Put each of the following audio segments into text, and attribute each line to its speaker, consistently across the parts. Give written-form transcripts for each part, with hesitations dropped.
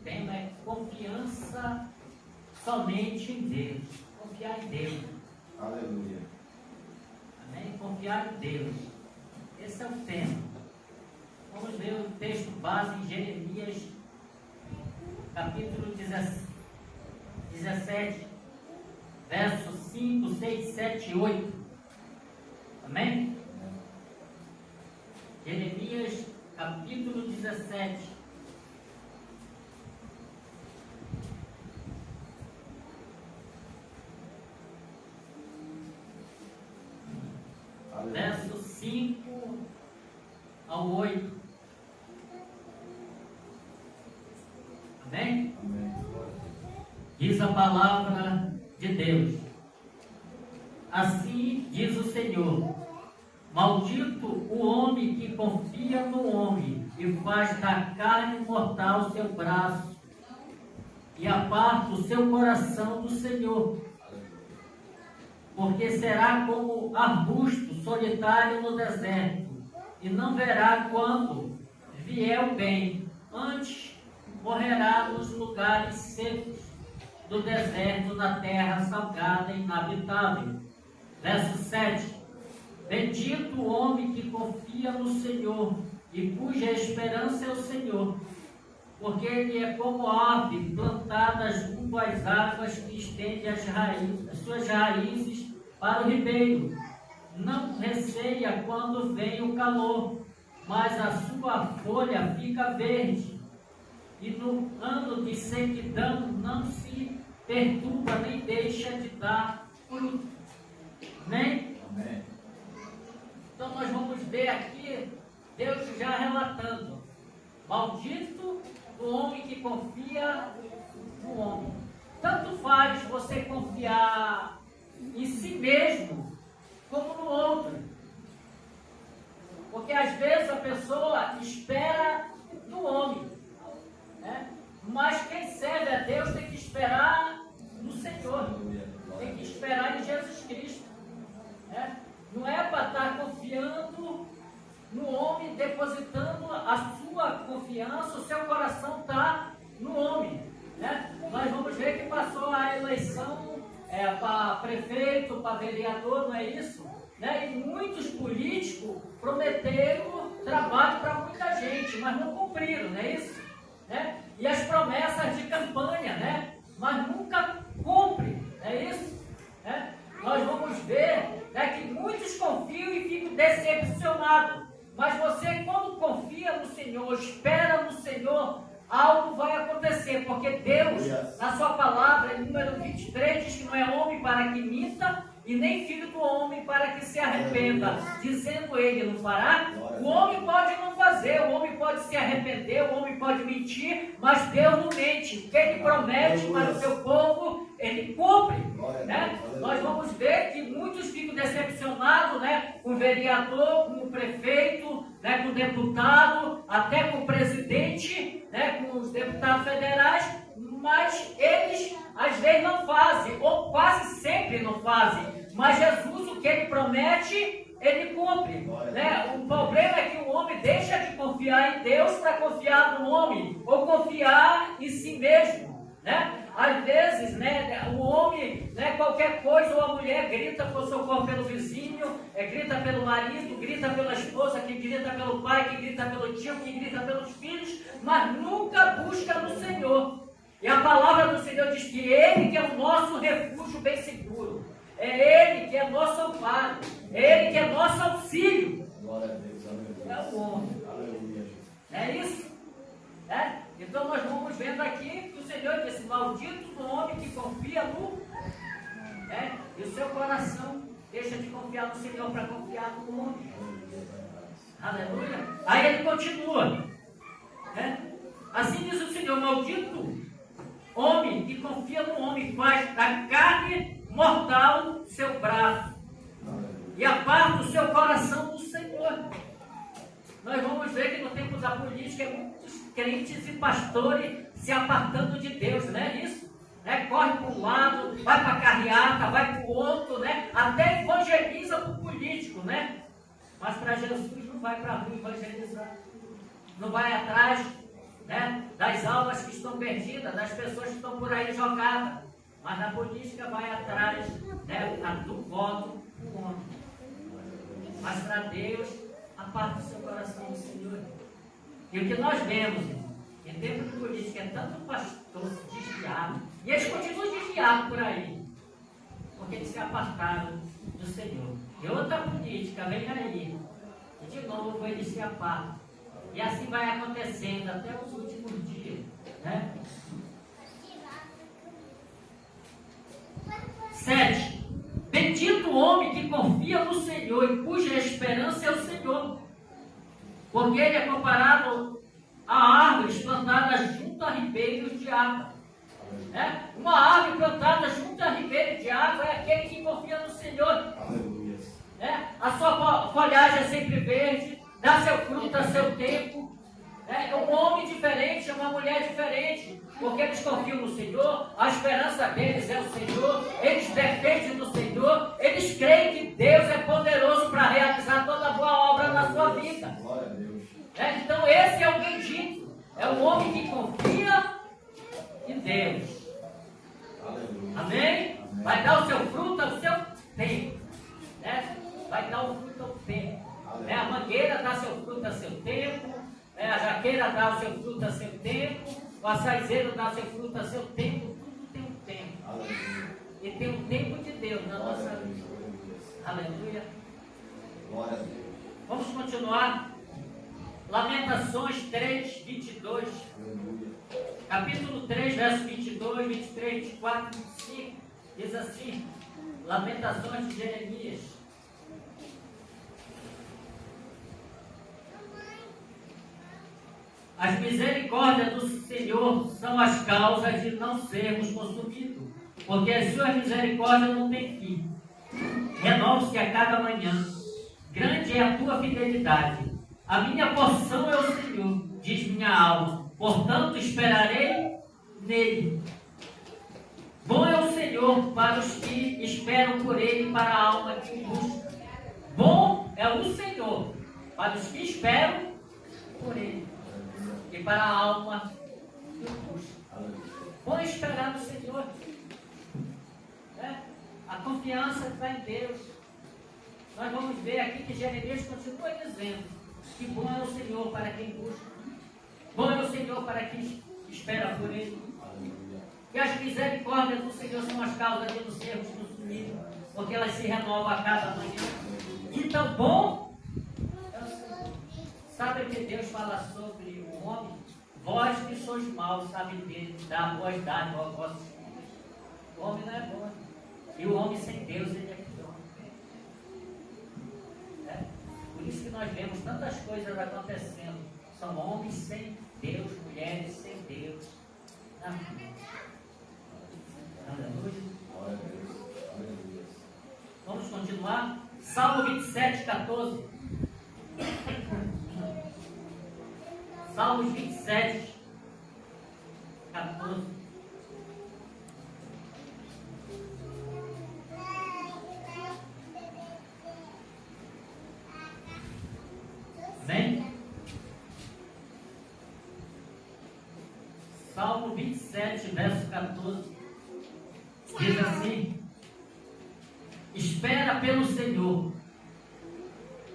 Speaker 1: tema é confiança somente em Deus. Confiar em Deus.
Speaker 2: Aleluia.
Speaker 1: Amém? Confiar em Deus. Esse é o tema. Vamos ver o texto base em Jeremias, capítulo 17, versos 5, 6, 7 e 8. Amém? Jeremias, capítulo 17. Verso 5 ao 8. Amém?
Speaker 2: Amém.
Speaker 1: Diz a palavra de Deus. Assim diz o Senhor: maldito o homem que confia no homem e faz da carne mortal seu braço e aparta o seu coração do Senhor. Porque será como arbusto solitário no deserto, e não verá quando vier o bem, antes morrerá nos lugares secos do deserto, na terra salgada e inabitável. Verso 7. Bendito o homem que confia no Senhor e cuja esperança é o Senhor, porque ele é como árvore plantada junto às águas que estende as suas raízes para o ribeiro. Não receia quando vem o calor, mas a sua folha fica verde. E no ano de sequidão não se perturba nem deixa de dar fruto. Amém?
Speaker 2: Amém.
Speaker 1: Então nós vamos ver aqui Deus já relatando: maldito o homem que confia no homem. Tanto faz você confiar em si mesmo como no outro, porque às vezes a pessoa espera no homem, né? Mas quem serve a Deus tem que esperar no Senhor, tem que esperar em Jesus Cristo, né? Não é para estar confiando no homem, depositando a sua confiança, o seu coração está no homem, né? Nós vamos ver que passou a eleição para prefeito, para vereador, não é isso? Né? E muitos políticos prometeram trabalho para muita gente, mas não cumpriram, não é isso? Né? E as promessas de campanha, né? Mas nunca cumprem, não é isso? Né? Nós vamos ver, né, que muitos confiam e ficam decepcionados. Mas você, quando confia no Senhor, espera no Senhor, algo vai acontecer, porque Deus, na sua palavra, em número 23, diz que não é homem para que minta, e nem filho do homem para que se arrependa. Dizendo ele, não fará? O homem pode não fazer, o homem pode se arrepender, o homem pode mentir, mas Deus não mente. O que ele promete para o seu povo, ele cumpre, né? Nós vamos ver que muitos ficam decepcionados, né, com o vereador, com o prefeito, né, com o deputado, até com o presidente, né, com os deputados federais, mas eles às vezes não fazem, ou quase sempre não fazem. Mas Jesus, o que ele promete, ele cumpre, né? O problema é que o homem deixa de confiar em Deus para confiar no homem, ou confiar em si mesmo, né? Às vezes, né, o homem, né, qualquer coisa, ou a mulher grita por socorro pelo vizinho, grita pelo marido, grita pela esposa, que grita pelo pai, que grita pelo tio, que grita pelos filhos, mas nunca busca no Senhor. E a palavra do Senhor diz que Ele que é o nosso refúgio bem seguro, é Ele que é nosso amparo, é Ele que é nosso auxílio.
Speaker 2: Glória a Deus, aleluia.
Speaker 1: É o homem.
Speaker 2: Aleluia.
Speaker 1: É isso? É? Então nós vamos vendo aqui que o Senhor disse: maldito o homem que confia no... E o seu coração deixa de confiar no Senhor para confiar no homem. Aleluia. Aí ele continua. Assim diz o Senhor: maldito homem que confia no homem, faz da carne mortal seu braço e aparta o seu coração do Senhor. Nós vamos ver que no tempo da política, muitos crentes e pastores se apartando de Deus, não é isso? Né? Corre para um lado, vai para a carreata, vai para o outro, né? Até evangeliza para o político, né? Mas para Jesus não vai para a rua evangelizar, não vai atrás, né? Das almas que estão perdidas, das pessoas que estão por aí jogadas. Mas a política vai atrás, né, do voto do homem. Mas para Deus, a parte do seu coração do Senhor. E o que nós vemos, em tempo de política, é tanto pastor desviado, e eles continuam desviados por aí, porque eles se apartaram do Senhor. E outra política vem aí, e de novo eles se apartam. E assim vai acontecendo até os últimos dias, né? 7. Bendito o homem que confia no Senhor e cuja esperança é o Senhor, porque ele é comparado a árvores plantadas junto a ribeiros de água. Uma árvore plantada junto a ribeiro de água é aquele que confia no Senhor.
Speaker 2: Aleluia.
Speaker 1: A sua folhagem é sempre verde, dá seu fruto a seu tempo. É um homem diferente, é uma mulher diferente, porque eles confiam no Senhor, a esperança deles é o Senhor, eles dependem do Senhor, eles creem que Deus é poderoso para realizar toda boa obra na sua vida.
Speaker 2: Glória a Deus.
Speaker 1: Então esse é o bendito, é o homem que confia em Deus.
Speaker 2: Aleluia.
Speaker 1: Amém? Vai dar o seu fruto ao seu tempo. Vai dar o fruto ao tempo. A mangueira dá seu fruto a seu tempo. A jaqueira dá o seu fruto a seu tempo. O açaizeiro dá seu fruto a seu tempo. Tudo tem um tempo.
Speaker 2: Aleluia.
Speaker 1: E tem um tempo de Deus na nossa
Speaker 2: Glória a
Speaker 1: vida.
Speaker 2: Deus.
Speaker 1: Aleluia.
Speaker 2: Glória a Deus.
Speaker 1: Vamos continuar. Lamentações 3, 22.
Speaker 2: Aleluia.
Speaker 1: Capítulo 3, verso 22, 23, 24, 25. Diz assim: Lamentações de Jeremias. As misericórdias do Senhor são as causas de não sermos consumidos, porque as suas misericórdias não têm fim. Renova-se a cada manhã. Grande é a tua fidelidade. A minha porção é o Senhor, diz minha alma. Portanto, esperarei nele. Bom é o Senhor para os que esperam por ele, para a alma que o busca. Bom é o Senhor para os que esperam por ele e para a alma que o busca. Bom é esperar no Senhor. A confiança está em Deus. Nós vamos ver aqui que Jeremias continua dizendo que bom é o Senhor para quem busca. Bom é o Senhor para quem espera por ele. E as misericórdias do Senhor são as causas de não sermos consumidos, porque elas se renovam a cada manhã. Então, bom é o Senhor. Sabe o que Deus fala sobre o homem? Vós que sois maus, sabem dele, dar boas dádivas ao vosso filho. O homem não é bom. E o homem sem Deus, ele é pior. Por isso que nós vemos tantas coisas acontecendo. São homens sem Deus, mulheres sem Deus na vida. Aleluia.
Speaker 2: Glória a Deus. Aleluia.
Speaker 1: Vamos continuar? Salmo 27, 14. Salmos 27, 14. Vem. Salmo 27, verso 14. Diz assim: espera pelo Senhor,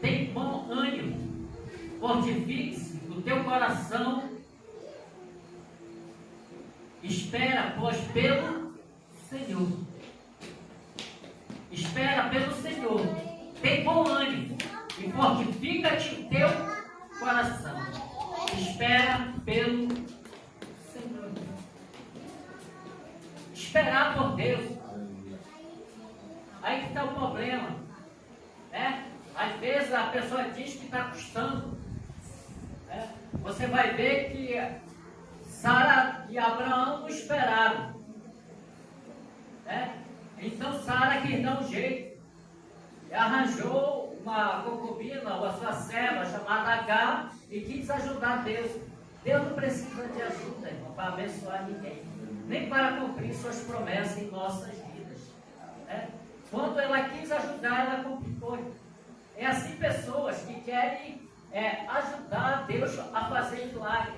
Speaker 1: tem bom ânimo, fortifique-se o teu coração, espera, pois, pelo Senhor. Espera pelo Senhor, tem bom ânimo e fortifica-te o teu coração. Espera pelo Senhor. Esperar por Deus. Aí que está o problema, Às vezes a pessoa diz que está custando. Você vai ver que Sara e Abraão não esperaram. Então Sara quis dar um jeito. E arranjou uma concubina, ou a sua serva, chamada Agar, e quis ajudar Deus. Deus não precisa de ajuda, irmão, para abençoar ninguém, nem para cumprir suas promessas em nossas vidas. Quando ela quis ajudar, ela complicou. É assim pessoas que querem ajudar Deus a fazer milagre.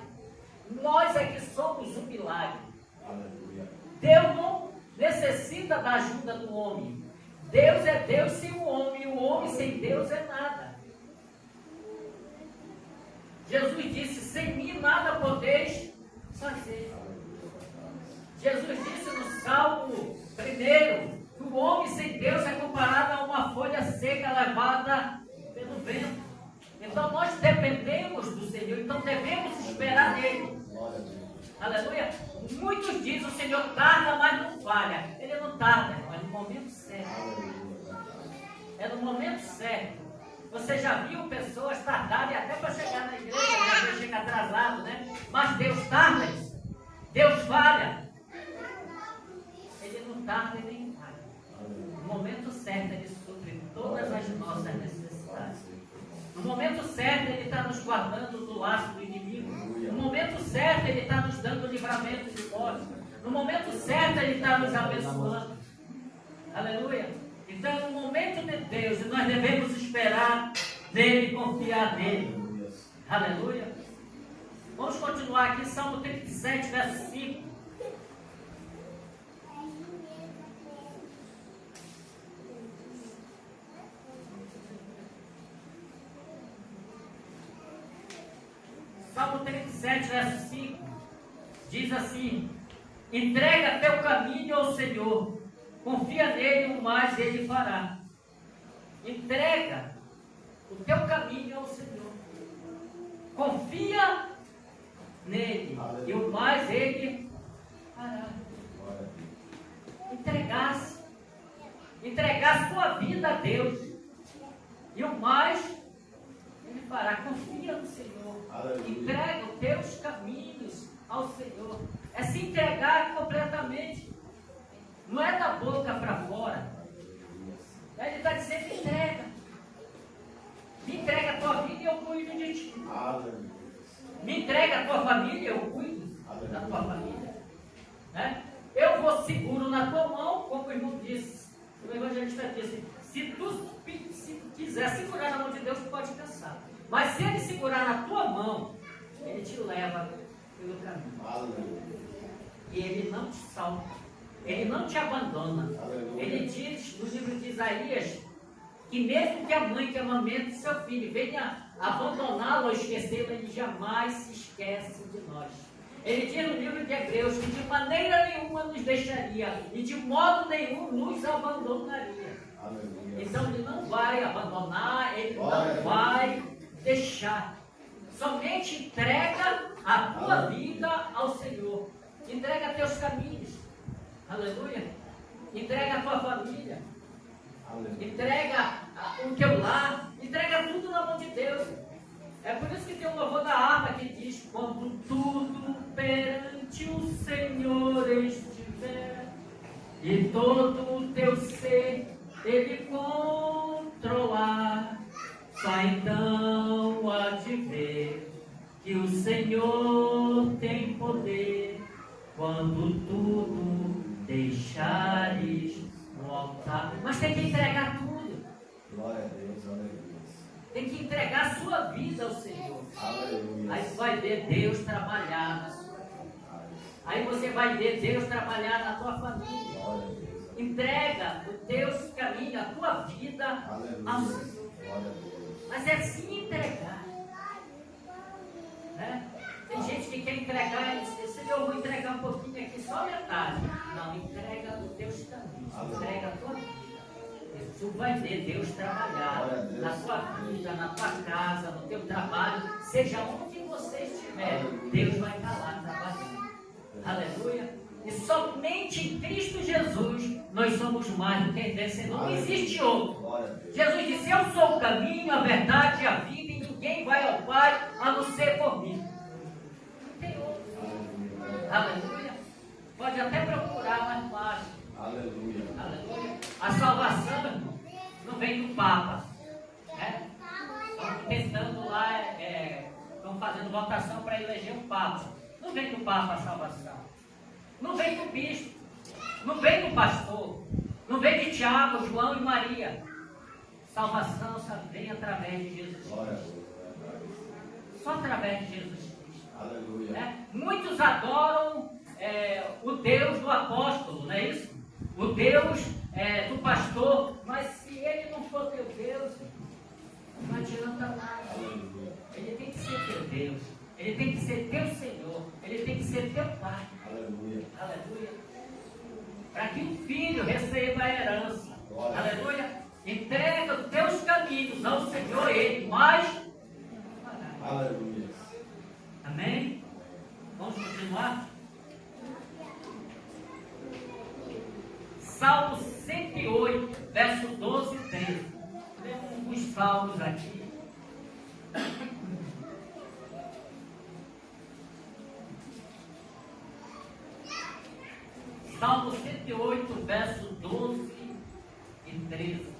Speaker 1: Nós é que somos o milagre.
Speaker 2: Aleluia.
Speaker 1: Deus não necessita da ajuda do homem. Deus é Deus sem o homem, e o homem sem Deus é nada. Jesus disse: sem mim nada podeis fazer. Jesus disse no Salmo 1 que o homem sem Deus é comparado a uma folha seca levada pelo vento. Então nós dependemos do Senhor, então devemos esperar nele. Aleluia. Muitos dizem: o Senhor tarda, mas não falha. Ele não tarda, mas no momento certo. É no momento certo. Você já viu pessoas tardarem até para chegar na igreja, às vezes chega atrasado, né? Mas Deus tarda, Deus falha. Ele não tarda e nem falha. No momento certo Ele supre todas as nossas necessidades. No momento certo Ele está nos guardando do laço do inimigo. No momento certo Ele está nos dando livramento de morte. No momento certo Ele está nos abençoando. Aleluia. Então, no momento de Deus, nós devemos esperar nele e confiar nele. Aleluia. Vamos continuar aqui, Salmo 37, verso 5. Salmo 37, verso 5. Diz assim: entrega teu caminho ao Senhor. Confia nele, o mais ele fará. Entrega o teu caminho ao Senhor. Confia nele, e o mais ele fará. Entregar sua vida a Deus, e o mais ele fará. Confia no Senhor. Entrega os teus caminhos ao Senhor. É se entregar completamente. Não é da boca para fora. Ele está dizendo: entrega. Me entrega a tua vida e eu cuido de ti. Me entrega a tua família, eu cuido da tua família. Né? Eu vou seguro na tua mão, como o irmão disse. O evangelista disse: se tu quiser segurar na mão de Deus, tu pode cansar. Mas se ele segurar na tua mão, ele te leva pelo caminho. E ele não te salva. Ele não te abandona. Aleluia. Ele diz no livro de Isaías que mesmo que a mãe que amamenta seu filho venha abandoná-lo ou esquecê-lo, ele jamais se esquece de nós. Ele diz no livro de Hebreus que de maneira nenhuma nos deixaria e de modo nenhum nos abandonaria. Aleluia. Então ele não vai abandonar, ele não vai deixar. Somente entrega a tua vida ao Senhor. Entrega teus caminhos. Aleluia. Entrega a tua família. Aleluia. Entrega o teu lar. Entrega tudo na mão de Deus. É por isso que tem um louvor da harpa que diz: quando tudo perante o Senhor estiver e todo o teu ser Ele controlar, só então há de ver que o Senhor tem poder quando tudo deixares no altar. Mas tem que entregar tudo.
Speaker 2: Glória a Deus, aleluia.
Speaker 1: Tem que entregar a sua vida ao Senhor.
Speaker 2: Aleluia.
Speaker 1: Aí vai ver Deus trabalhar na sua vida. Aí você vai ver Deus trabalhar na tua família.
Speaker 2: Glória a Deus.
Speaker 1: Entrega o teu caminho, a tua vida ao Senhor.
Speaker 2: Glória a Deus.
Speaker 1: Mas é se entregar. Né? Tem gente que quer entregar e diz: Senhor, eu vou entregar um pouquinho aqui, só metade. Não, entrega os teus caminhos, entrega a tua vida. Tu vai ver Deus trabalhar na tua vida, na tua casa, no teu trabalho, seja onde você estiver, Deus vai estar lá trabalhando. Aleluia. E somente em Cristo Jesus nós somos mais do que vencedores. Não existe outro. Jesus disse: eu sou o caminho, a verdade e a vida, e ninguém vai ao Pai a não ser por mim. Não tem outro. Aleluia. Pode até procurar mais fácil.
Speaker 2: Aleluia.
Speaker 1: Aleluia. A salvação, irmão, não vem do Papa. Né? Estão tentando lá, estão fazendo votação para eleger um Papa. Não vem do Papa a salvação. Não vem do bispo. Não vem do pastor. Não vem de Tiago, João e Maria. Salvação só vem através de Jesus Cristo. Só através de Jesus Cristo.
Speaker 2: Aleluia.
Speaker 1: Né? Muitos adoram o Deus do apóstolo, não é isso? O Deus do pastor, mas se ele não for teu Deus, não adianta nada.
Speaker 2: Aleluia.
Speaker 1: Ele tem que ser teu Deus, ele tem que ser teu Senhor, ele tem que ser teu Pai.
Speaker 2: Aleluia.
Speaker 1: Aleluia. Para que o filho receba a herança.
Speaker 2: Glória.
Speaker 1: Aleluia. Entrega os teus caminhos ao Senhor, ele mais.
Speaker 2: Aleluia.
Speaker 1: Amém? Vamos continuar? Salmo 108, verso 12 e 13. Temos uns salmos aqui. Salmo 108, verso 12 e 13.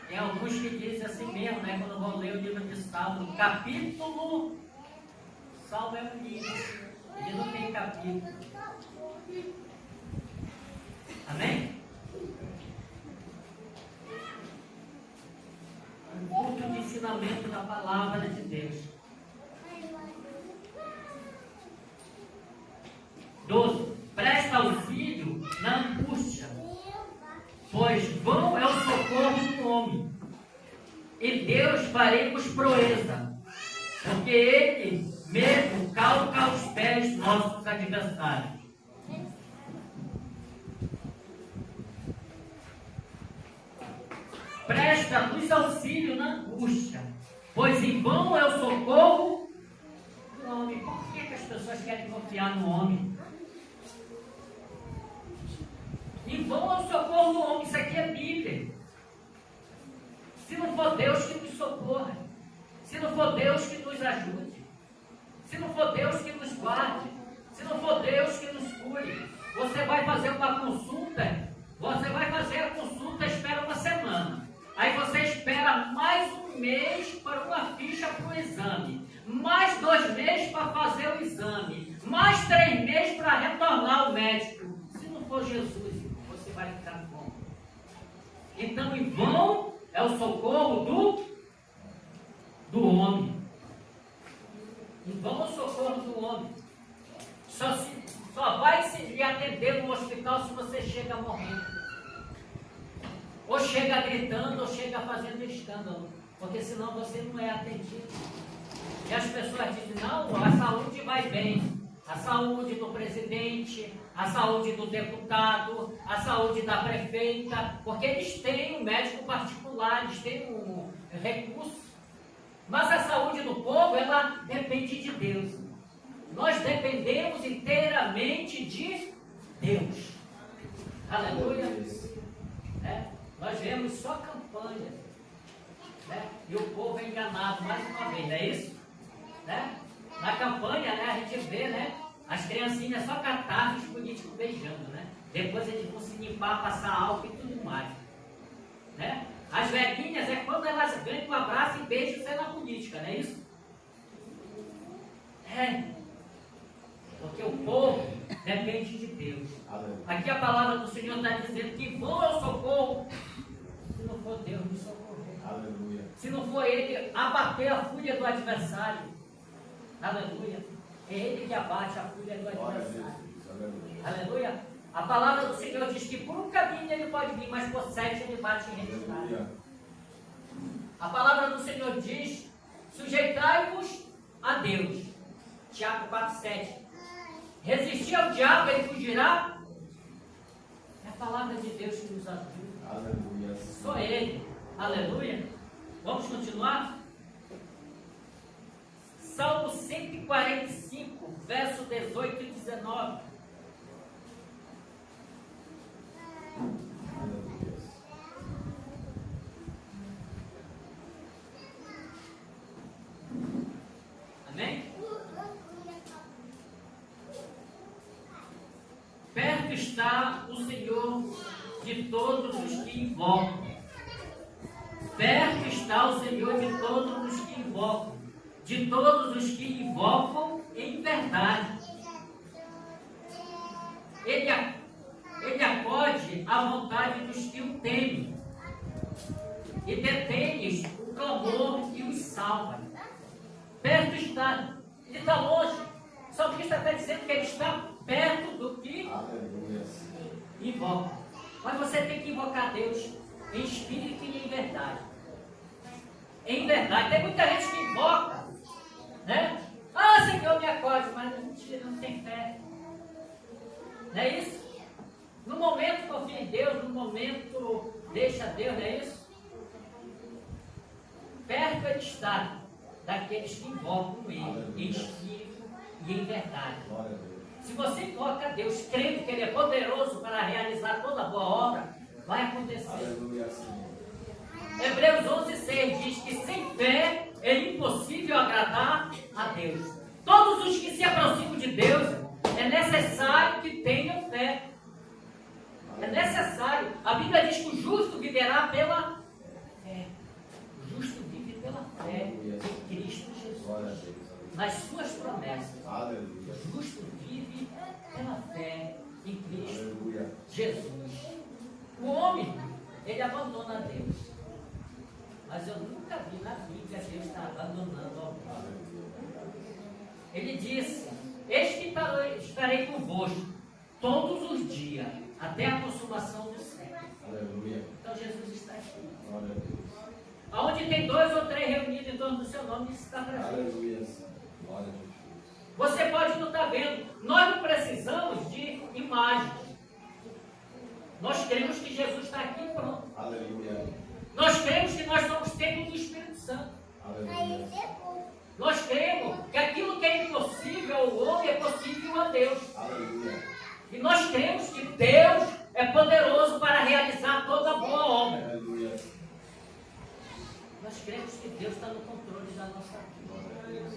Speaker 1: Tem alguns que dizem assim mesmo, né? Quando vão ler o livro de Salmo, capítulo. Salmo é um livro, ele não tem capítulo. Amém? Um culto de ensinamento da palavra de Deus. 12. Presta auxílio na angústia, pois vão é o socorro do homem, e Deus faremos proeza, porque Ele mesmo calca os pés nossos adversários. Presta-nos auxílio na angústia, pois em vão é o socorro do homem. Por que as pessoas querem confiar no homem? Em vão é o socorro do homem. Isso aqui é Bíblia. Se não for Deus que nos socorra, se não for Deus que nos ajude, se não for Deus que nos guarde, se não for Deus que nos cure, você vai fazer uma consulta, espera uma semana. Aí você espera mais um mês para uma ficha para o exame, mais 2 meses para fazer o exame, mais 3 meses para retornar ao médico. Se não for Jesus, você vai ficar como? Então, em vão é o socorro do homem. Em vão é o socorro do homem. Só vai se lhe atender no hospital se você chega morrendo. Ou chega gritando, ou chega fazendo escândalo. Porque senão você não é atendido. E as pessoas dizem, não, a saúde vai bem. A saúde do presidente, a saúde do deputado, a saúde da prefeita, porque eles têm um médico particular, eles têm um recurso. Mas a saúde do povo, ela depende de Deus. Nós dependemos inteiramente de Deus. Aleluia. Nós vemos só campanha. E o povo é enganado mais uma vez, não é isso? Na campanha, a gente vê, as criancinhas só catarro os políticos beijando, Depois eles vão se limpar, passar álcool e tudo mais. As velhinhas é quando elas ganham um abraço e beijo sem na política, não é isso? Porque o povo depende de Deus. Aqui a palavra do Senhor está dizendo que vão ao socorro, se não for Deus nos socorrer.
Speaker 2: Aleluia.
Speaker 1: Se não for Ele abater a fúria do adversário. Aleluia. É Ele que abate a fúria do adversário. Aleluia. A palavra do Senhor diz que por um caminho Ele pode vir, mas por 7 Ele bate em retirada. A palavra do Senhor diz, sujeitai-vos a Deus. Tiago 4,7. Resistir ao diabo, ele fugirá. É a palavra de Deus que nos ajuda.
Speaker 2: Aleluia.
Speaker 1: Só Ele. Aleluia. Vamos continuar? Salmo 145, verso 18 e 19. Amém? Perto está o Senhor de todos os que invocam. Perto está o Senhor de todos os que invocam. De todos os que invocam em verdade. Ele acode à vontade dos que o temem. E detém-lhes o clamor e os salva. Perto está. Ele está longe. O salmista está dizendo que ele está perto do que
Speaker 2: Aleluia.
Speaker 1: invoca. Mas você tem que invocar Deus em espírito e em verdade. Em verdade. Tem muita gente que invoca, né? Ah, Senhor, me acorde, mas a gente não tem fé. Não é isso? No momento confia em Deus, no momento deixa Deus, não é isso? Perto ele está daqueles que invocam Ele em espírito e em verdade.
Speaker 2: Glória a Deus.
Speaker 1: Se você invoca a Deus crendo que Ele é poderoso para realizar toda boa obra, vai acontecer.
Speaker 2: Aleluia, Senhor.
Speaker 1: Hebreus 11:6 diz que sem fé é impossível agradar a Deus. Todos os que se aproximam de Deus, é necessário que tenham fé. É necessário. A Bíblia diz que o justo viverá pela fé. O justo vive pela fé em Cristo Jesus.
Speaker 2: Glória a Deus.
Speaker 1: Nas suas promessas.
Speaker 2: Aleluia.
Speaker 1: O justo vive pela fé em Cristo
Speaker 2: Aleluia.
Speaker 1: Jesus. O homem, ele abandona Deus. Mas eu nunca vi na Bíblia Deus estar abandonando alguém.
Speaker 2: Aleluia.
Speaker 1: Ele disse: eis que estarei convosco todos os dias, até a consumação do século.
Speaker 2: Aleluia.
Speaker 1: Então Jesus está aqui.
Speaker 2: Glória a Deus.
Speaker 1: Aonde tem 2 ou 3 reunidos em torno do seu nome, ele está presente.
Speaker 2: Aleluia, Senhor. Glória a Deus.
Speaker 1: Você pode não estar vendo. Nós não precisamos de imagens. Nós cremos que Jesus está aqui e pronto.
Speaker 2: Aleluia.
Speaker 1: Nós cremos que nós somos templo do Espírito Santo.
Speaker 2: Aleluia.
Speaker 1: Nós cremos que aquilo que é impossível ao homem é possível a Deus.
Speaker 2: Aleluia.
Speaker 1: E nós cremos que Deus é poderoso para realizar toda boa obra.
Speaker 2: Aleluia.
Speaker 1: Nós cremos que Deus está no controle da nossa vida.
Speaker 2: Glória a Deus.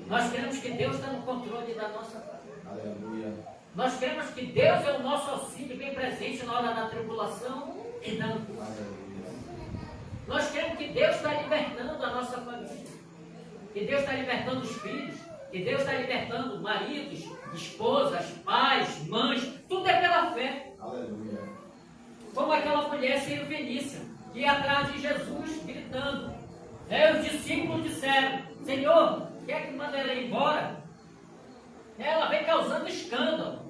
Speaker 1: Nós cremos que Deus está no controle da nossa família.
Speaker 2: Aleluia.
Speaker 1: Nós cremos que Deus é o nosso auxílio bem presente na hora da tribulação e da angústia.
Speaker 2: Aleluia.
Speaker 1: Nós cremos que Deus está libertando a nossa família. Que Deus está libertando os filhos. Que Deus está libertando maridos, esposas, pais, mães. Tudo é pela fé.
Speaker 2: Aleluia.
Speaker 1: Como aquela mulher Fenícia, que ia atrás de Jesus, gritando. Os discípulos disseram: Senhor, quer que manda ela ir embora? Ela vem causando escândalo.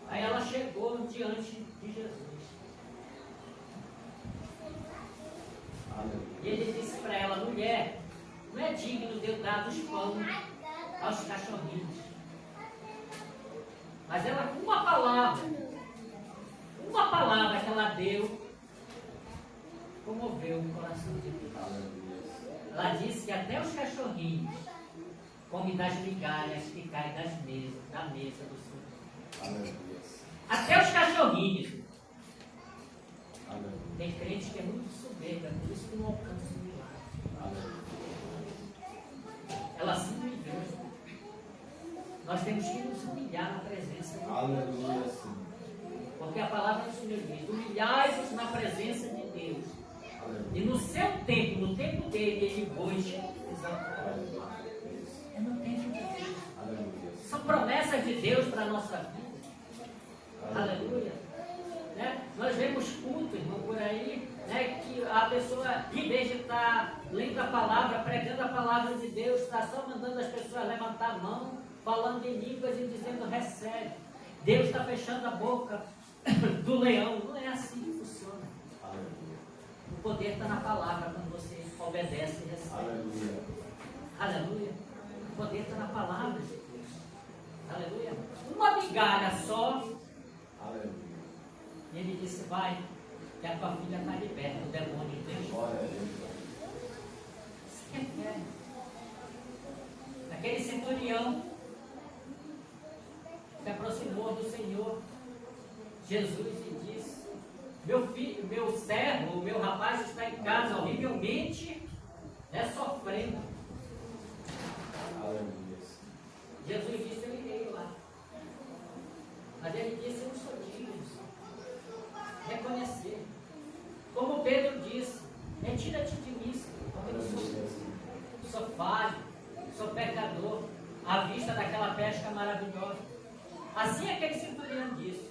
Speaker 1: Aí ela chegou diante de Jesus.
Speaker 2: Aleluia.
Speaker 1: E ele disse para ela: mulher, não é digno de eu dar dos pães aos cachorrinhos. Mas ela, com uma palavra que ela deu, comoveu o coração de Deus.
Speaker 2: Aleluia.
Speaker 1: Ela disse que até os cachorrinhos comem das migalhas que caem da mesa do Senhor.
Speaker 2: Aleluia.
Speaker 1: Até os cachorrinhos.
Speaker 2: Aleluia.
Speaker 1: Tem crente que é muito soberba, por isso que não alcança o milagre.
Speaker 2: Aleluia.
Speaker 1: Ela se humilhou. Nós temos que nos humilhar na presença de Deus.
Speaker 2: Aleluia, Senhor.
Speaker 1: Porque a palavra do Senhor diz: humilhai-vos na presença de Deus. E no seu tempo, no tempo dele, ele vos exaltará. É no tempo de Deus.
Speaker 2: Aleluia.
Speaker 1: São promessas de Deus para a nossa vida. Aleluia. Né? Nós vemos culto, irmão, por aí, né, que a pessoa, em vez de estar lendo a palavra, pregando a palavra de Deus, está só mandando as pessoas levantar a mão, falando em línguas e dizendo: recebe. Deus está fechando a boca do leão. Não é assim que funciona.
Speaker 2: Aleluia.
Speaker 1: O poder está na palavra quando você obedece e recebe.
Speaker 2: Aleluia.
Speaker 1: Aleluia. O poder está na palavra de Deus. Aleluia. Uma migalha só.
Speaker 2: Aleluia.
Speaker 1: E ele disse: vai, que a tua filha está liberta do demônio.
Speaker 2: Glória a Deus.
Speaker 1: Isso que é fé. Aquele centurião se aproximou do Senhor Jesus e disse: meu filho, meu servo, o meu rapaz está em casa horrivelmente, sofrendo.
Speaker 2: Aleluia.
Speaker 1: Jesus disse: eu irei lá. Mas ele disse: eu não sou digno. Reconhecer. Como Pedro disse: retira-te de mim, Senhor, porque eu sou falho, sou pecador, à vista daquela pesca maravilhosa. Assim aquele centurião disse: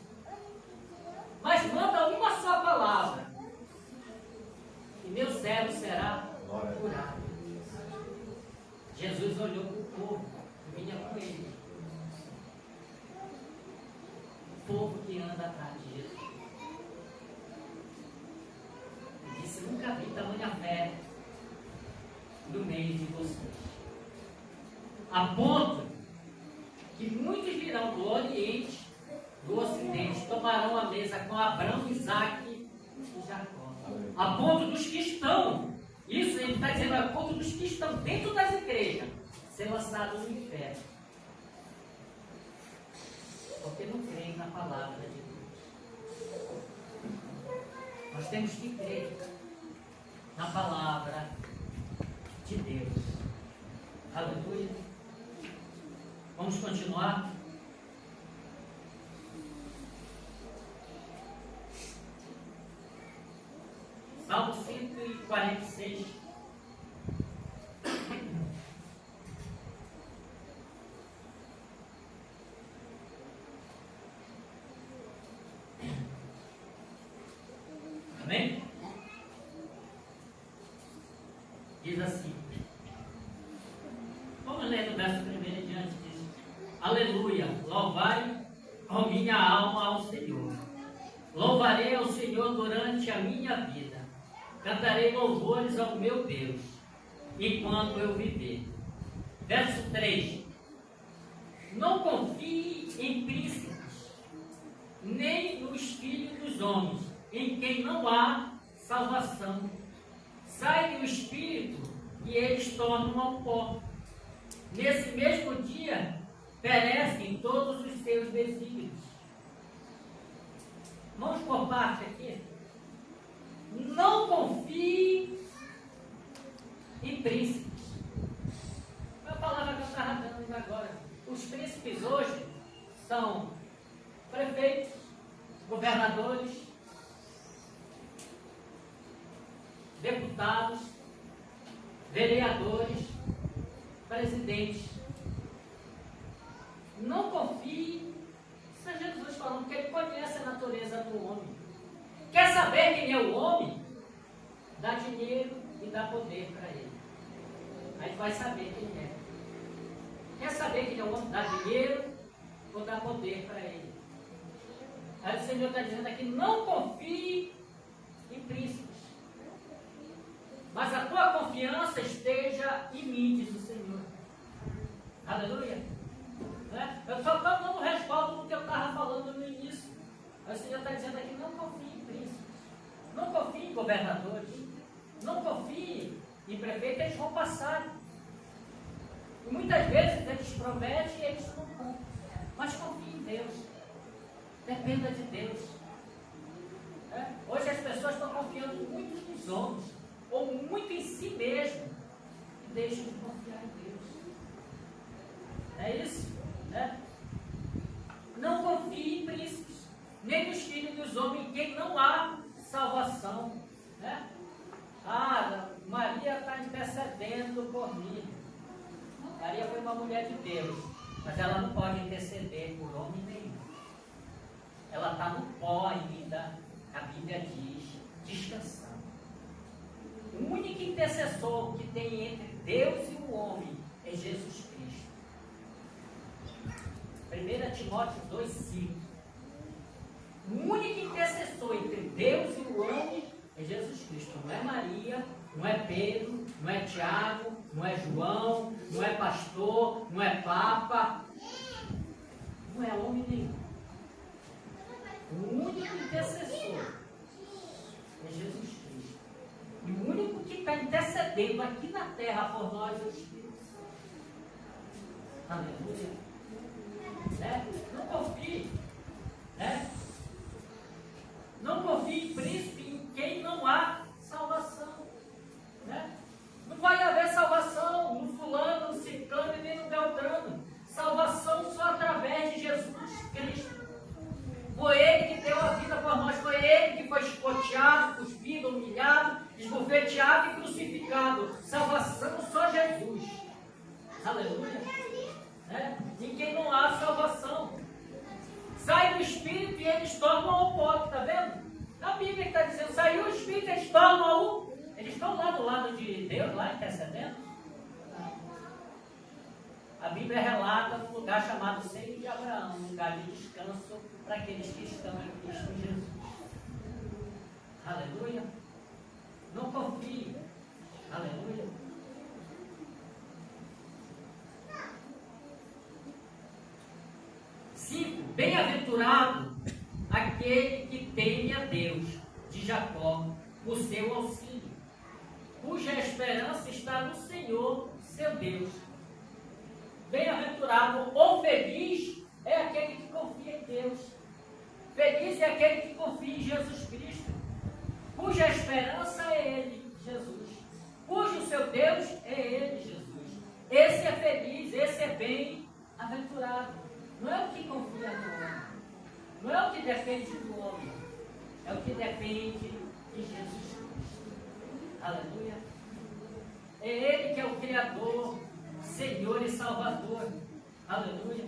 Speaker 1: mas manda uma só palavra, e meu servo será curado. Jesus olhou para o povo que vinha com ele. O povo que anda atrás de Jesus. Ele disse, nunca vi tamanha fé no meio de vocês. A ponto que muitos virão do Oriente, do Ocidente, tomarão a mesa com Abraão, Isaac e Jacó. A ponto dos que estão, isso ele está dizendo, a ponto dos que estão dentro das igrejas, ser lançados no inferno. Porque não creem na palavra de Deus. Nós temos que crer na palavra de Deus. Aleluia. Vamos continuar? Salmo 146. Amém? Diz assim. Vamos ler no verso primeiro em diante disso. Aleluia, louvai, ó minha alma, ao Senhor. Louvarei ao Senhor durante a minha vida. Cantarei louvores ao meu Deus, enquanto eu viver. Verso 3. Não confie em príncipes, nem nos filhos dos homens, em quem não há salvação. Sai do espírito e eles tornam ao pó. Nesse mesmo dia, perecem todos os seus desígnios. Vamos por parte aqui. Não confie em príncipes. É a palavra que eu estava dando agora. Os príncipes hoje são prefeitos, governadores, deputados, vereadores, presidentes. Não confie. Isso é Jesus falando, porque ele conhece a natureza do homem. Quer saber quem é o homem? Dá dinheiro e dá poder para ele. Aí vai saber quem é. Quer saber quem é o homem? Dá dinheiro ou dá poder para ele. Aí o Senhor está dizendo aqui, não confie em príncipes. Mas a tua confiança esteja em mim, diz o Senhor. Aleluia. Né? Eu só estou dando respaldo do que eu estava falando no início. Aí o Senhor está dizendo aqui, não confie em príncipes. Não confie em governadores. Não confie em prefeitos, eles vão passar. E muitas vezes eles prometem e eles não cumprem. Mas confie em Deus. Dependa de Deus. Hoje as pessoas estão confiando muito nos homens, ou muito em si mesmo, e deixam de confiar em Deus. É isso? Não confie em príncipes, nem nos filhos dos homens, em quem não há salvação. Maria está intercedendo por mim. Maria foi uma mulher de Deus, mas ela não pode interceder por homem nenhum. Ela está no pó ainda, a Bíblia diz, descansando. O único intercessor que tem entre Deus e o homem é Jesus Cristo. 1 Timóteo 2,5. O único intercessor entre Deus e o homem é Jesus Cristo. Não é Maria, não é Pedro, não é Tiago, não é João, não é pastor, não é papa. Não é homem nenhum. O único intercessor é Jesus Cristo. E o único que está intercedendo aqui na terra por nós é o Espírito Santo. Aleluia. Não confie. Não confie em príncipe em quem não há salvação. Não vai haver salvação no fulano, no ciclano e nem no beltrano. Salvação só através de Jesus Cristo. Foi Ele que deu a vida por nós. Foi Ele que foi espoteado, cuspido, humilhado, esbofeteado e crucificado. Salvação só Jesus. Aleluia. Em quem não há salvação. Sai do Espírito e eles tornam ao pó. Está vendo? A Bíblia está dizendo, saiu o Espírito e eles tornam ao... Eles estão lá do lado de Deus, lá intercedendo. a Bíblia relata um lugar chamado Seio de Abraão, um lugar de descanso para aqueles que estão em Cristo Jesus. Aleluia. Não confie. Aleluia. Bem-aventurado aquele que teme a Deus, de Jacó, o seu auxílio, cuja esperança está no Senhor, seu Deus. Bem-aventurado ou feliz é aquele que confia em Deus. Feliz é aquele que confia em Jesus Cristo, cuja esperança é Ele, Jesus. Cujo seu Deus é Ele, Jesus. Esse é feliz, esse é bem-aventurado. Não é o que confia no homem, não é o que depende do homem, é o que depende de Jesus Cristo. Aleluia. É Ele que é o Criador, Senhor e Salvador. Aleluia.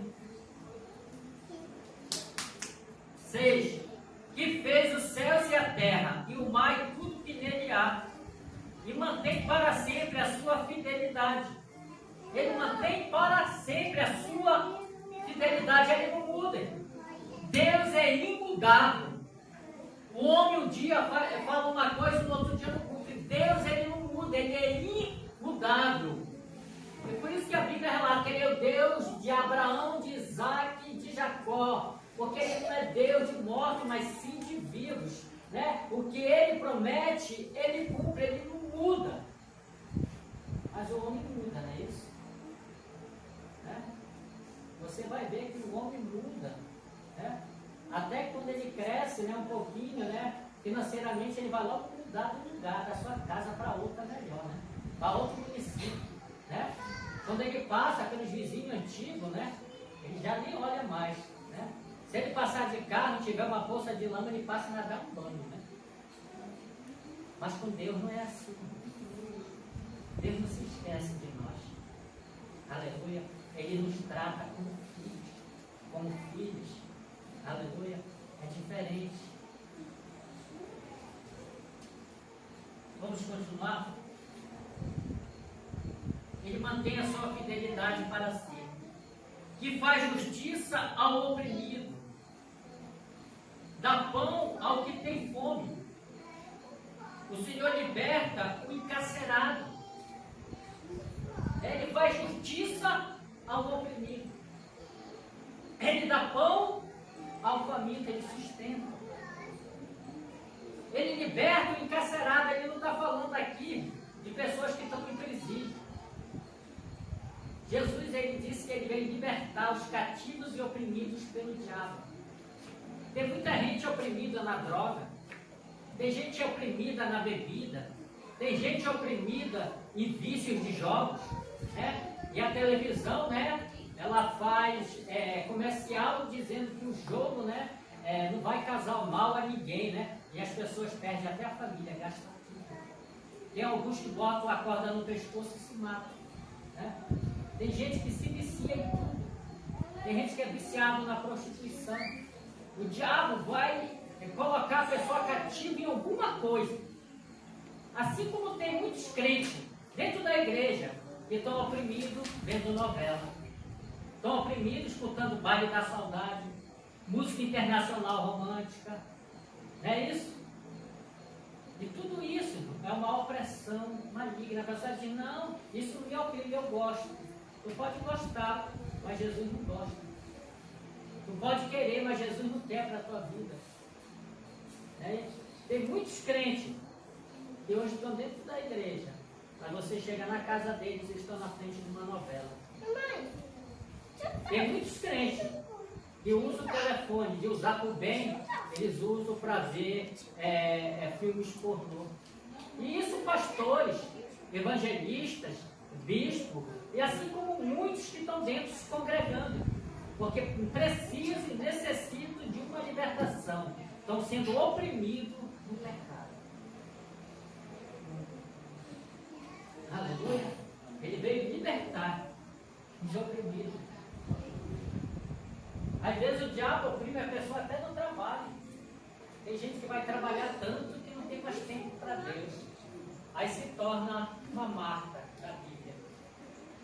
Speaker 1: 6. Que fez os céus e a terra, e o mar e tudo que nele há, e mantém para sempre a sua fidelidade. Ele mantém para sempre a sua fidelidade, ele não muda. Deus é imutável. O homem um dia fala uma coisa e no outro dia não cumpre. Deus, ele não muda, ele é imutável. É por isso que a Bíblia relata que ele é o Deus de Abraão, de Isaac e de Jacó. Porque ele não é Deus de mortos, mas sim de vivos. Né? O que ele promete, ele cumpre, ele não muda. Mas o homem muda, não é isso? Né? Você vai ver que o homem muda. Né? Até que quando ele cresce, né, um pouquinho, né, financeiramente, ele vai logo mudar do lugar, da sua casa para outra melhor, né? Para outro município. Né? Quando ele passa aqueles vizinhos antigos, né, ele já nem olha mais. Né? Se ele passar de carro, tiver uma bolsa de lama, ele passa a dar um banho. Né? Mas com Deus não é assim. Deus não se esquece de nós. Aleluia. Ele nos trata como filhos. Como filhos. Aleluia. É diferente. Vamos continuar? Ele mantém a sua fidelidade para si. Que faz justiça ao oprimido. Dá pão ao que tem fome. O Senhor liberta o encarcerado. Ele faz justiça ao oprimido. Ele dá pão ao faminto, ele sustenta. Ele liberta o encarcerado. Ele não está falando aqui de pessoas que estão em presídio. Jesus, ele disse que ele veio libertar os cativos e oprimidos pelo diabo. Tem muita gente oprimida na droga. Tem gente oprimida na bebida. Tem gente oprimida em vícios de jogos. Né? E a televisão, né, ela faz comercial dizendo que o jogo, né, não vai causar mal a ninguém, né? E as pessoas perdem até a família, gastam tudo. Tem alguns que botam a corda no pescoço e se matam. Né? Tem gente que se vicia em tudo. Tem gente que é viciado na prostituição. O diabo vai colocar a pessoa cativa em alguma coisa. Assim como tem muitos crentes dentro da igreja que estão oprimidos vendo novela. Estão oprimidos escutando baile da saudade, música internacional romântica. Não é isso? E tudo isso é uma opressão maligna. A pessoa diz, não, isso me oprime, eu gosto. Tu pode gostar, mas Jesus não gosta. Tu pode querer, mas Jesus não quer para a tua vida. Né? Tem muitos crentes que hoje estão dentro da igreja, mas você chega na casa deles e estão na frente de uma novela. Tem muitos crentes que usam o telefone, de usar para o bem, eles usam para ver filmes pornô. E isso pastores, evangelistas, bispos, e assim como muitos que estão dentro se congregando, porque precisam e necessitam de uma libertação, estão sendo oprimidos no pecado. Aleluia. Ele veio libertar os oprimidos. Às vezes o diabo oprime a pessoa até no trabalho. Tem gente que vai trabalhar tanto que não tem mais tempo para Deus. Aí se torna uma Marta da Bíblia.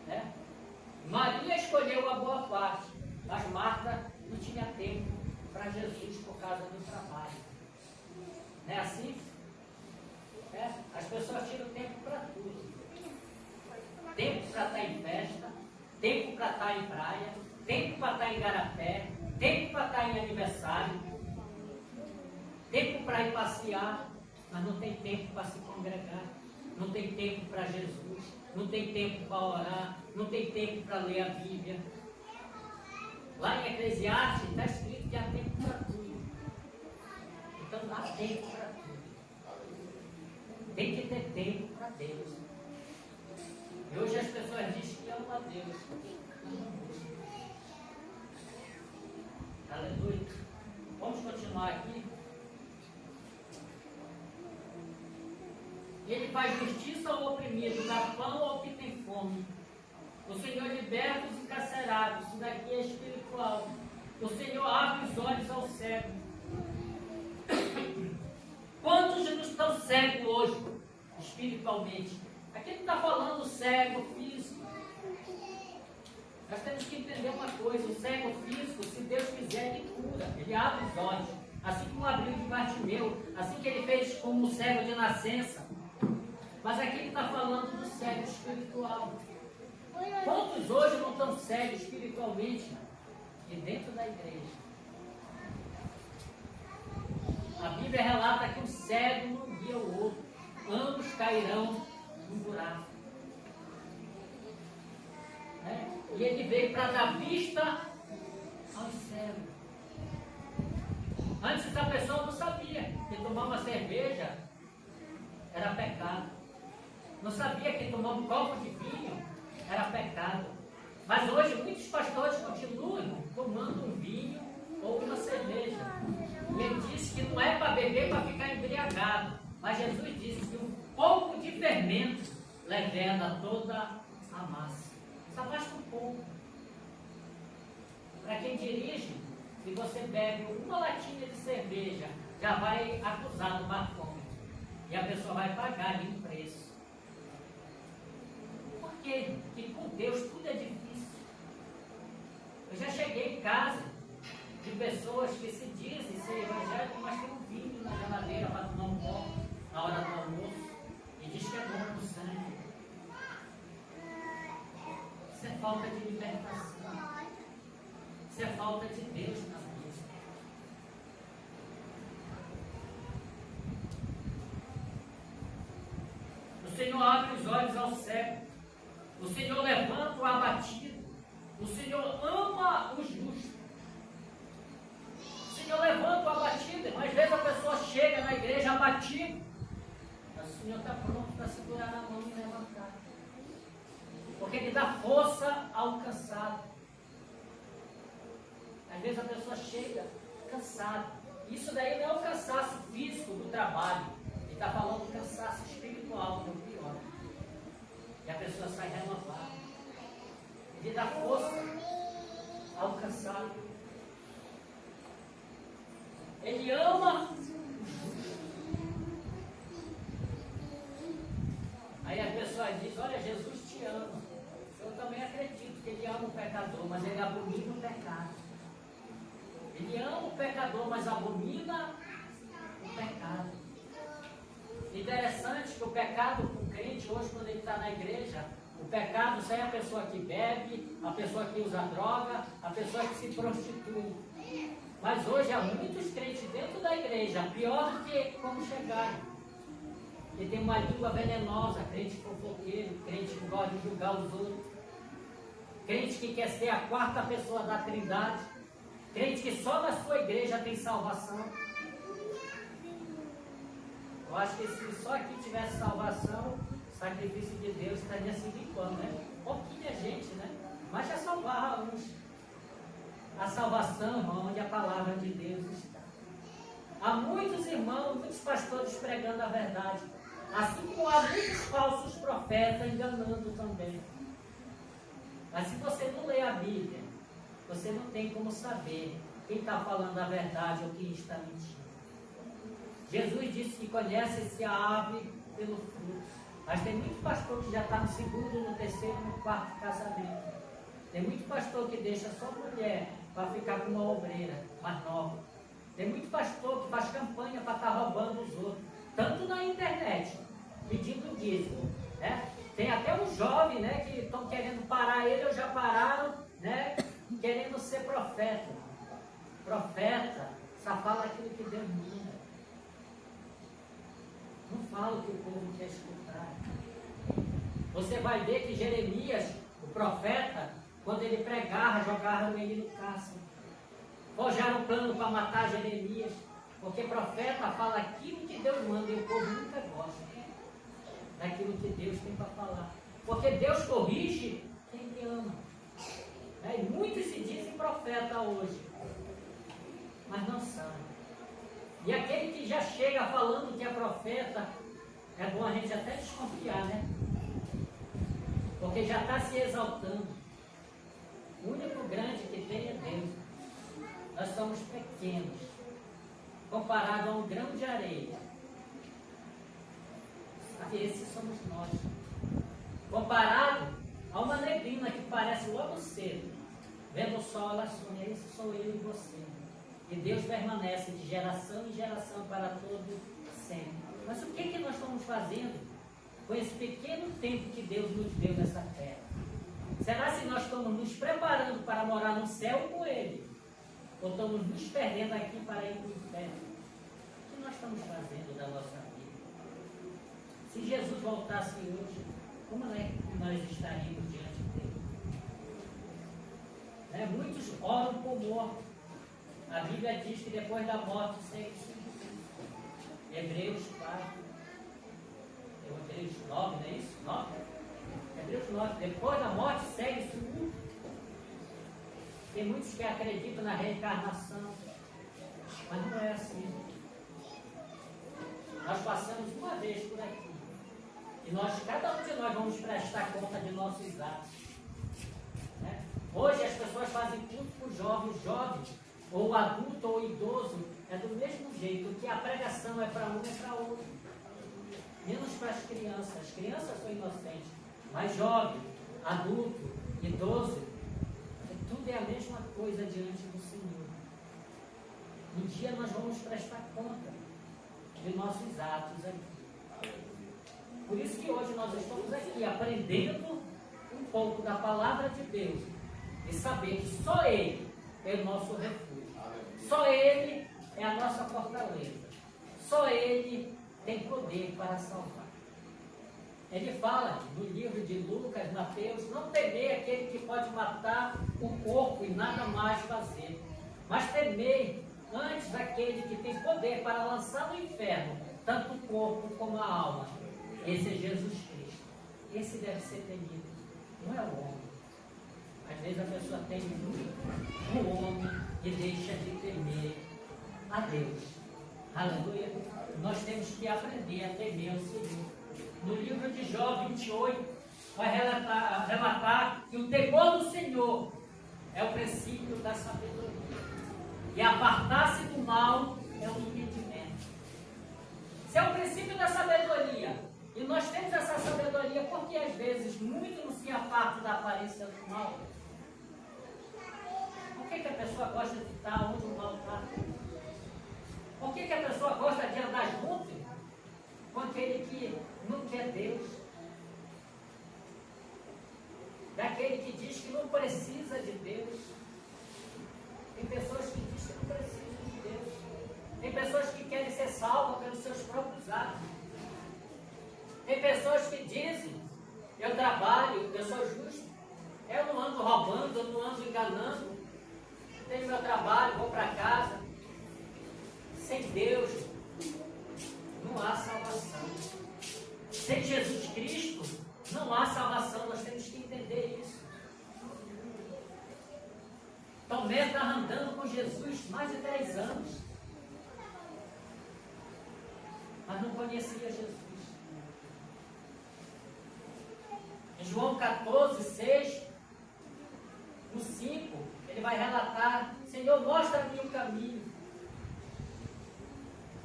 Speaker 1: Né? Maria escolheu a boa parte, mas Marta não tinha tempo para Jesus por causa do trabalho. Não é assim? É? As pessoas tiram tempo para tudo. Tempo para estar em festa, tempo para estar em praia, tempo para estar em garapé, tempo para estar em aniversário, tempo para ir passear, mas não tem tempo para se congregar, não tem tempo para Jesus, não tem tempo para orar, não tem tempo para ler a Bíblia. Lá em Eclesiastes está escrito que há tempo para tudo. Então dá tempo para tudo. Tem que ter tempo para Deus. E hoje as pessoas dizem que amam a Deus. Aleluia. Vamos continuar aqui. Ele faz justiça ao oprimido, dá pão ao que tem fome. O Senhor liberta os encarcerados. Isso daqui é espiritual. O Senhor abre os olhos ao cego. Quantos não estão cegos hoje, espiritualmente? Aqui não está falando cego físico. Nós temos que entender uma coisa: o cego físico, se Deus quiser, ele cura, ele abre os olhos. Assim como abriu de Bartimeu, assim que ele fez com o cego de nascença. Mas aqui ele está falando do cego espiritual. Quantos hoje não estão cegos espiritualmente? E dentro da igreja. A Bíblia relata que um cego não guia o outro. Ambos cairão no buraco. E ele veio para dar vista aos cegos. Antes a pessoa não sabia que tomar uma cerveja era pecado. Não sabia que tomar um copo de vinho era pecado. Mas hoje muitos pastores continuam tomando um vinho ou uma cerveja. E ele disse que não é para beber para ficar embriagado. Mas Jesus disse que um pouco de fermento leveda toda a massa. Só basta um pouco. Para quem dirige, se você bebe uma latinha de cerveja, já vai acusar do bafômetro. E a pessoa vai pagar ali um preço. Por quê? Porque com Deus tudo é difícil. Eu já cheguei em casa de pessoas que se dizem ser evangélicos, mas tem um vinho na geladeira para tomar um copo na hora do almoço e diz que é bom no sangue. Isso é falta de libertação. Isso é falta de Deus na vida. O Senhor abre os olhos ao cego. O Senhor levanta o abatido. O Senhor ama os justos. O Senhor levanta o abatido. Mas às vezes a pessoa chega na igreja abatida. O Senhor está pronto para segurar na mão e levantar. Porque Ele dá força ao cansado. Às vezes a pessoa chega cansada. Isso daí não é o cansaço físico do trabalho. Ele está falando do cansaço espiritual, que é o pior. E a pessoa sai renovada. Ele dá força ao cansado. Ele ama os justos. Aí a pessoa diz: olha, Jesus te ama. Eu também acredito que Ele ama o pecador, mas Ele abomina o pecado. Ele ama o pecador, mas abomina o pecado. Interessante que o pecado com o crente, hoje quando ele está na igreja, o pecado sai a pessoa que bebe, a pessoa que usa droga, a pessoa que se prostitui. Mas hoje há muitos crentes dentro da igreja, pior do que como chegaram. Que tem uma língua venenosa, crente fofoqueiro, crente que gosta de julgar os outros, crente que quer ser a quarta pessoa da Trindade, crente que só na sua igreja tem salvação. Eu acho que se só aqui tivesse salvação, o sacrifício de Deus estaria se limpando, né? Pouquinha gente, né? Mas já salvava uns. A salvação, irmão, onde a palavra de Deus está. Há muitos irmãos, muitos pastores pregando a verdade. Assim como há muitos falsos profetas enganando também. Mas se você não lê a Bíblia, você não tem como saber quem está falando a verdade ou quem está mentindo. Jesus disse que conhece-se a árvore pelo fruto. Mas tem muitos pastores que já estão no segundo, no terceiro, no quarto casamento. Tem muito pastor que deixa só mulher para ficar com uma obreira mais nova. Tem muito pastor que faz campanha para estar roubando os outros. Tanto na internet, pedindo dízimo. Né? Tem até um jovem, né, que estão querendo parar ele, ou já pararam, né, querendo ser profeta. Profeta só fala aquilo que Deus manda. Não fala o que o povo quer escutar. Você vai ver que Jeremias, o profeta, quando ele pregava, jogaram ele no cássio. Forjaram um plano para matar Jeremias. Porque profeta fala aquilo que Deus manda e o povo nunca gosta daquilo que Deus tem para falar. Porque Deus corrige quem Ele ama. E muitos se dizem profeta hoje, mas não são. E aquele que já chega falando que é profeta, é bom a gente até desconfiar, né? Porque já está se exaltando. O único grande que tem é Deus. Nós somos pequenos, comparado a um grão de areia. Esses somos nós. Comparado a uma neblina que parece logo cedo, vendo o sol, ela sonha. Esse sou eu e você. E Deus permanece de geração em geração para todo sempre. Mas o que nós estamos fazendo com esse pequeno tempo que Deus nos deu nessa terra? Será se nós estamos nos preparando para morar no céu com Ele? Ou estamos nos perdendo aqui para ir para o inferno? O que nós estamos fazendo da nossa vida? Se Jesus voltasse hoje, como é que nós estaríamos diante dele? Muitos oram por morte. A Bíblia diz que depois da morte segue-se. Hebreus 4. Hebreus 9, não é isso? 9? Hebreus 9. Depois da morte segue-se o luto. Tem muitos que acreditam na reencarnação. Mas não é assim. Nós passamos uma vez por aqui. E cada um de nós vamos prestar conta de nossos atos. Hoje as pessoas fazem culto por jovens, ou adulto ou idoso, é do mesmo jeito. O que a pregação é para um, é para outro. Menos para as crianças. As crianças são inocentes. Mas jovem, adulto, idoso, tudo é a mesma coisa diante do Senhor. Um dia nós vamos prestar conta de nossos atos aqui. Por isso que hoje nós estamos aqui aprendendo um pouco da palavra de Deus e saber que só Ele é o nosso refúgio. Só Ele é a nossa fortaleza. Só Ele tem poder para salvar. Ele fala no livro de Lucas, Mateus, não temer aquele que pode matar o corpo e nada mais fazer, mas temer antes aquele que tem poder para lançar no inferno tanto o corpo como a alma. Esse é Jesus Cristo. Esse deve ser temido, não é o homem. Às vezes a pessoa teme muito o homem e deixa de temer a Deus. Aleluia. Nós temos que aprender a temer o Senhor. No livro de Jó 28, vai relatar que o temor do Senhor é o princípio da sabedoria. E apartar-se do mal é o entendimento. Se é o princípio da sabedoria, e nós temos essa sabedoria, porque às vezes muito não se aparta da aparência do mal. Por que a pessoa gosta de estar onde o mal está? Por que a pessoa gosta de andar junto com aquele que não quer Deus? Daquele que diz que não precisa de Deus. Tem pessoas que dizem que não precisam de Deus. Tem pessoas que querem ser salvas pelos seus próprios atos. Tem pessoas que dizem, eu trabalho, eu sou justo, eu não ando roubando, eu não ando enganando, tenho meu trabalho, vou para casa. Sem Deus não há salvação. Sem Jesus Cristo não há salvação. Nós temos que entender isso. Tomé está andando com Jesus mais de 10 anos, mas não conhecia Jesus. Em João 14, 6, no 5, ele vai relatar: Senhor, mostra-me o caminho.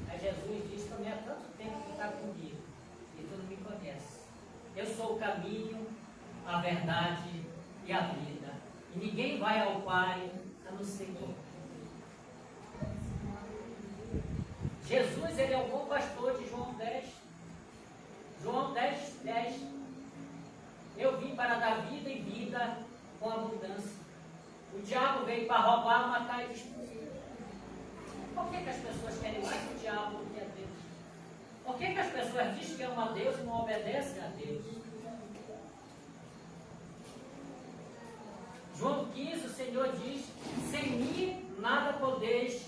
Speaker 1: Aí Jesus diz: também há tanto tempo que está comigo e tu não me conhece. Eu sou o caminho, a verdade e a vida. E ninguém vai ao Pai a não ser por mim. Jesus, ele é o bom pastor de João 10. João 10, 10. Eu vim para dar vida e vida com abundância. O diabo veio para roubar, matar e destruir. Por que as pessoas querem mais o diabo do que a Deus? Por que as pessoas dizem que amam a Deus e não obedecem a Deus? João 15, o Senhor diz: sem mim nada podeis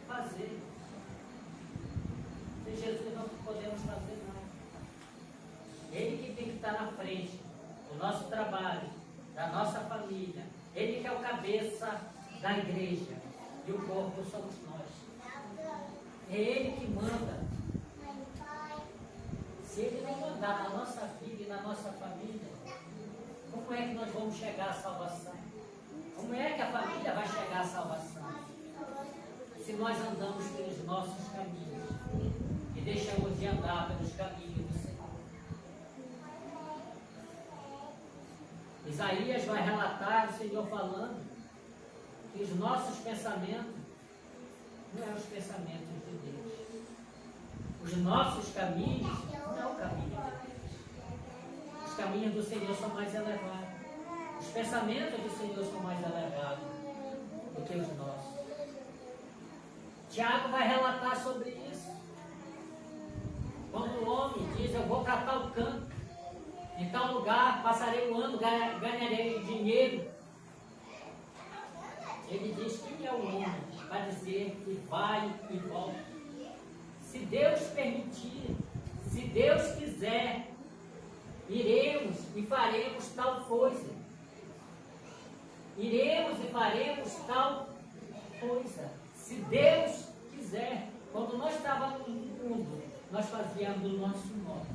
Speaker 1: fazer. Sem Jesus não podemos fazer nada. Ele que tem que estar na frente do nosso trabalho, da nossa família. Ele que é o cabeça da igreja. E o corpo somos nós. É Ele que manda. Se Ele não mandar na nossa vida e na nossa família, como é que nós vamos chegar à salvação? Como é que a família vai chegar à salvação? Se nós andamos pelos nossos caminhos e deixamos de andar pelos caminhos do Senhor. Isaías vai relatar o Senhor falando que os nossos pensamentos não são os pensamentos de Deus. Os nossos caminhos não é o caminho de Deus. Os caminhos do Senhor são mais elevados. Os pensamentos do Senhor são mais elevados do que os nossos. Tiago vai relatar sobre isso. Quando o homem diz: eu vou para tal canto, em tal lugar, passarei o ano, ganharei dinheiro. Ele diz: quem é o homem para dizer que vai e volta? Se Deus permitir, se Deus quiser, iremos e faremos tal coisa. Iremos e faremos tal coisa. Se Deus quiser. Quando nós estávamos no mundo, nós fazíamos do nosso modo.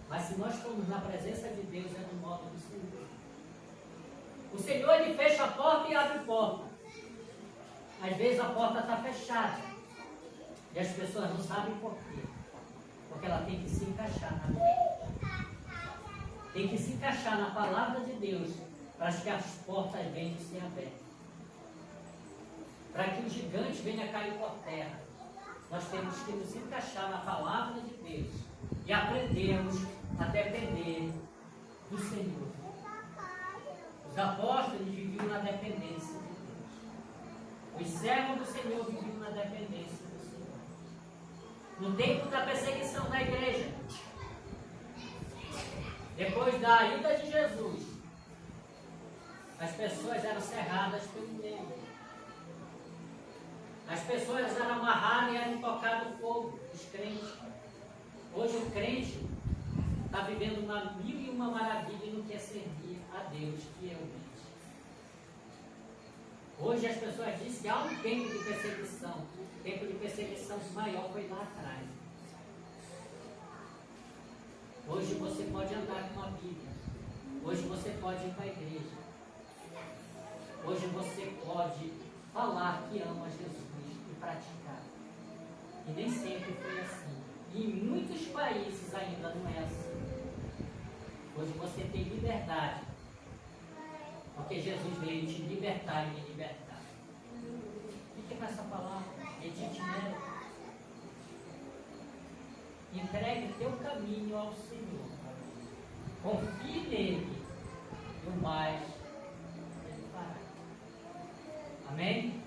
Speaker 1: Mas se nós formos na presença de Deus, é do modo do Senhor. O Senhor, ele fecha a porta e abre a porta. Às vezes a porta está fechada. E as pessoas não sabem por quê. Porque ela tem que se encaixar na Bíblia. Tem que se encaixar na palavra de Deus para que as portas venham ser abertas. Para que o gigante venha cair por terra. Nós temos que nos encaixar na palavra de Deus e aprendermos a depender do Senhor. Os apóstolos viviam na dependência de Deus. Os servos do Senhor viviam na dependência do Senhor. No tempo da perseguição da igreja, depois da ida de Jesus, as pessoas eram cerradas pelo meio. As pessoas eram amarradas e eram tocadas no fogo, os crentes. Hoje o crente está vivendo uma mil e uma maravilha e não quer servir a Deus, que é o crente. Hoje as pessoas dizem que há um tempo de perseguição. O tempo de perseguição maior foi lá atrás. Hoje você pode andar com a Bíblia. Hoje você pode ir para a igreja. Hoje você pode falar que ama Jesus e praticar. E nem sempre foi assim. E em muitos países ainda não é assim. Hoje você tem liberdade. Porque Jesus veio te libertar e me libertar. Fique com essa palavra. Medite nela. Entregue teu caminho ao Senhor. Confie nele. E o mais Ele fará. Amém?